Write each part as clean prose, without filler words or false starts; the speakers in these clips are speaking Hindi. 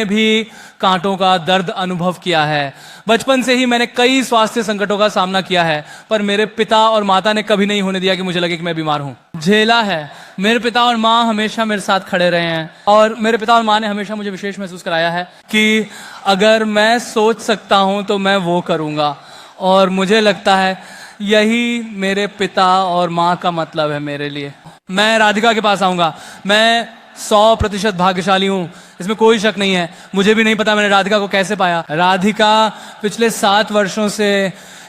भी कांटों का दर्द अनुभव किया है। बचपन से ही मैंने कई स्वास्थ्य संकटों का सामना किया है, पर मेरे पिता और माता ने कभी नहीं होने दिया कि मुझे लगे कि मैं बीमार हूं। झेला है। मेरे पिता और माँ हमेशा मेरे साथ खड़े रहे हैं, और मेरे पिता और माँ ने हमेशा मुझे विशेष महसूस कराया है कि अगर मैं सोच सकता हूं तो मैं वो करूंगा। और मुझे लगता है यही मेरे पिता और माँ का मतलब है मेरे लिए। मैं राधिका के पास आऊंगा। मैं 100% भाग्यशाली हूँ, इसमें कोई शक नहीं है। मुझे भी नहीं पता मैंने राधिका को कैसे पाया। राधिका पिछले 7 वर्षों से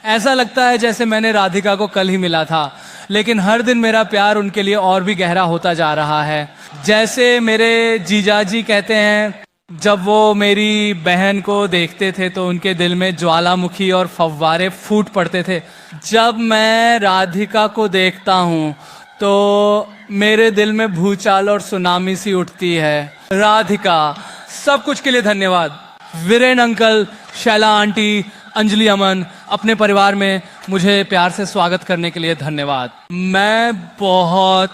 ऐसा लगता है जैसे मैंने राधिका को कल ही मिला था, लेकिन हर दिन मेरा प्यार उनके लिए और भी गहरा होता जा रहा है। जैसे मेरे जीजाजी कहते हैं, जब वो मेरी बहन को देखते थे तो उनके दिल में ज्वालामुखी और फव्वारे फूट पड़ते थे। जब मैं राधिका को देखता हूँ तो मेरे दिल में भूचाल और सुनामी सी उठती है। राधिका, सब कुछ के लिए धन्यवाद। वीरेन अंकल, शैला आंटी, अंजलि अमन, अपने परिवार में मुझे प्यार से स्वागत करने के लिए धन्यवाद। मैं बहुत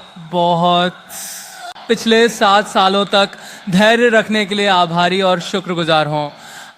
पिछले 7 सालों तक धैर्य रखने के लिए आभारी और शुक्रगुजार हूँ।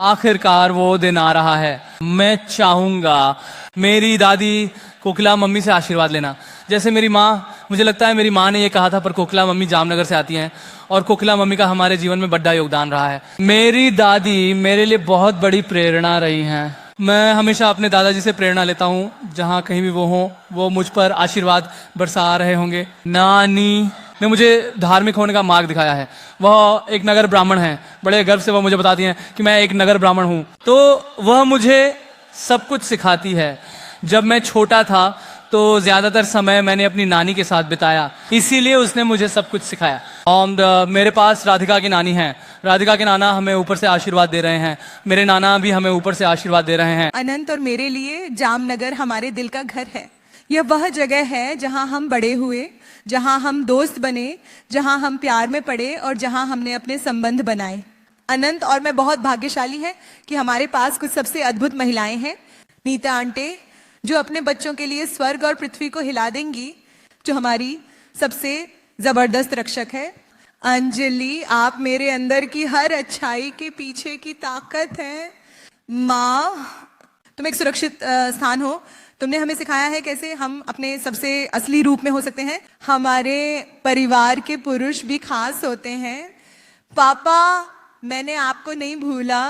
आखिरकार वो दिन आ रहा है। मैं चाहूँगा मेरी दादी कोकिला मम्मी से आशीर्वाद लेना। जैसे मेरी माँ, मुझे लगता है मेरी माँ ने ये कहा था, पर कोकिला मम्मी जामनगर से आती हैं और कोकिला मम्मी का हमारे जीवन में बड़ा योगदान रहा है। मेरी दादी मेरे लिए बहुत बड़ी प्रेरणा रही हैं। मैं हमेशा अपने दादाजी से प्रेरणा लेता हूँ, जहाँ कहीं भी वो हों, वो मुझ पर आशीर्वाद बरसा रहे होंगे। नानी ने मुझे धार्मिक होने का मार्ग दिखाया है। वह एक नगर ब्राह्मण हैं। बड़े गर्व से वह मुझे बताती हैं कि मैं एक नगर ब्राह्मण हूँ। तो वह मुझे सब कुछ सिखाती है। जब मैं छोटा था तो ज्यादातर समय मैंने अपनी नानी के साथ बिताया, इसीलिए उसने मुझे सब कुछ सिखाया। और मेरे पास राधिका की नानी है। राधिका के नाना हमें ऊपर से आशीर्वाद दे रहे हैं। मेरे नाना भी हमें ऊपर से आशीर्वाद दे रहे हैं। अनंत और मेरे लिए जामनगर हमारे दिल का घर है। यह वह जगह है जहां हम बड़े हुए, जहां हम दोस्त बने, जहां हम प्यार में पड़े और जहां हमने अपने संबंध बनाए। अनंत और मैं बहुत भाग्यशाली हैं कि हमारे पास कुछ सबसे अद्भुत महिलाएं हैं। नीता आंटे, जो अपने बच्चों के लिए स्वर्ग और पृथ्वी को हिला देंगी, जो हमारी सबसे जबरदस्त रक्षक है। अंजलि, आप मेरे अंदर की हर अच्छाई के पीछे की ताकत है। माँ, तुम एक सुरक्षित स्थान हो। तुमने हमें सिखाया है कैसे हम अपने सबसे असली रूप में हो सकते हैं। हमारे परिवार के पुरुष भी खास होते हैं। पापा, मैंने आपको नहीं भूला।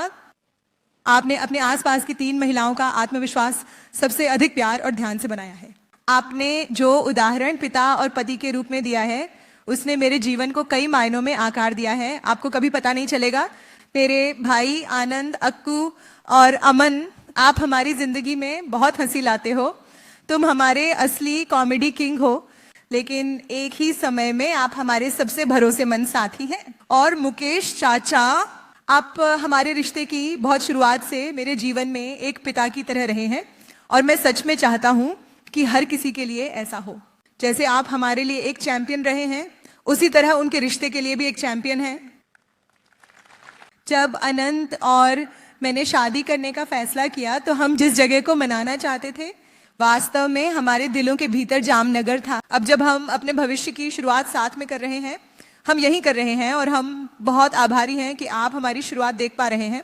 आपने अपने आसपास की 3 महिलाओं का आत्मविश्वास सबसे अधिक प्यार और ध्यान से बनाया है। आपने जो उदाहरण पिता और पति के रूप में दिया है, उसने मेरे जीवन को कई मायनों में आकार दिया है। आपको कभी पता नहीं चलेगा। मेरे भाई आनंद, अक्कू और अमन, आप हमारी जिंदगी में बहुत हंसी लाते हो। तुम हमारे असली कॉमेडी किंग हो, लेकिन एक ही समय में आप हमारे सबसे भरोसेमंद साथी हैं। और मुकेश चाचा, आप हमारे रिश्ते की बहुत शुरुआत से मेरे जीवन में एक पिता की तरह रहे हैं, और मैं सच में चाहता हूं कि हर किसी के लिए ऐसा हो। जैसे आप हमारे लिए एक चैंपियन रहे हैं, उसी तरह उनके रिश्ते के लिए भी एक चैंपियन है। जब अनंत और मैंने शादी करने का फैसला किया तो हम जिस जगह को मनाना चाहते थे, वास्तव में हमारे दिलों के भीतर जामनगर था। अब जब हम अपने भविष्य की शुरुआत साथ में कर रहे हैं, हम यही कर रहे हैं, और हम बहुत आभारी हैं कि आप हमारी शुरुआत देख पा रहे हैं।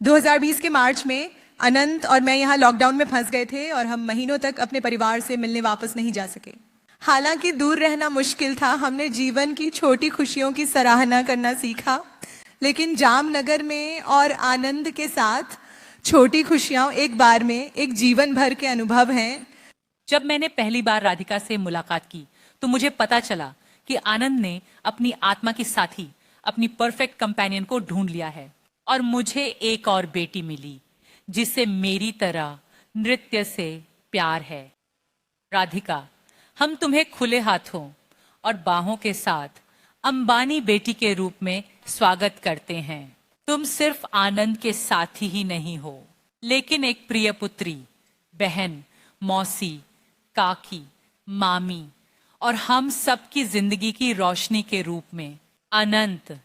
2020 के मार्च में अनंत और मैं यहाँ लॉकडाउन में फंस गए थे और हम महीनों तक अपने परिवार से मिलने वापस नहीं जा सके। हालांकि दूर रहना मुश्किल था, हमने जीवन की छोटी खुशियों की सराहना करना सीखा। लेकिन जामनगर में और आनंद के साथ छोटी खुशियां एक बार में एक जीवन भर के अनुभव हैं। जब मैंने पहली बार राधिका से मुलाकात की तो मुझे पता चला कि आनंद ने अपनी आत्मा की साथी, अपनी परफेक्ट कंपेनियन को ढूंढ लिया है। और मुझे एक और बेटी मिली जिससे मेरी तरह नृत्य से प्यार है। राधिका, हम तुम्हें खुले हाथों और बाहों के साथ अंबानी बेटी के रूप में स्वागत करते हैं। तुम सिर्फ आनंद के साथी ही नहीं हो, लेकिन एक प्रिय पुत्री, बहन, मौसी, काकी, मामी और हम सबकी जिंदगी की रोशनी के रूप में। अनंत,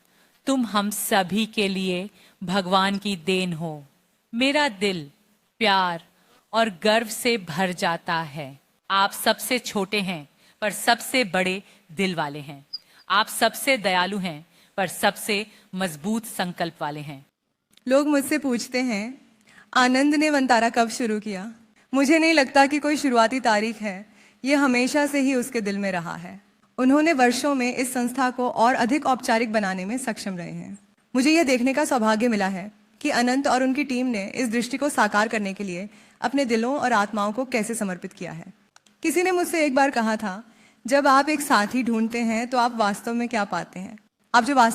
तुम हम सभी के लिए भगवान की देन हो। मेरा दिल प्यार और गर्व से भर जाता है। आप सबसे छोटे हैं पर सबसे बड़े दिल वाले हैं। आप सबसे दयालु हैं पर सबसे मजबूत संकल्प वाले हैं। लोग मुझसे पूछते हैं, आनंद ने वंतारा कब शुरू किया? मुझे नहीं लगता कि कोई शुरुआती तारीख है, ये हमेशा से ही उसके दिल में रहा है। उन्होंने वर्षों में इस संस्था को और अधिक औपचारिक बनाने में सक्षम रहे हैं। मुझे यह देखने का सौभाग्य मिला है कि अनंत और उनकी टीम ने इस दृष्टि को साकार करने के लिए अपने दिलों और आत्माओं को कैसे समर्पित किया है। किसी ने मुझसे एक बार कहा था, जब आप एक साथी ढूंढते हैं तो आप वास्तव में क्या पाते हैं? आप जो वास्तव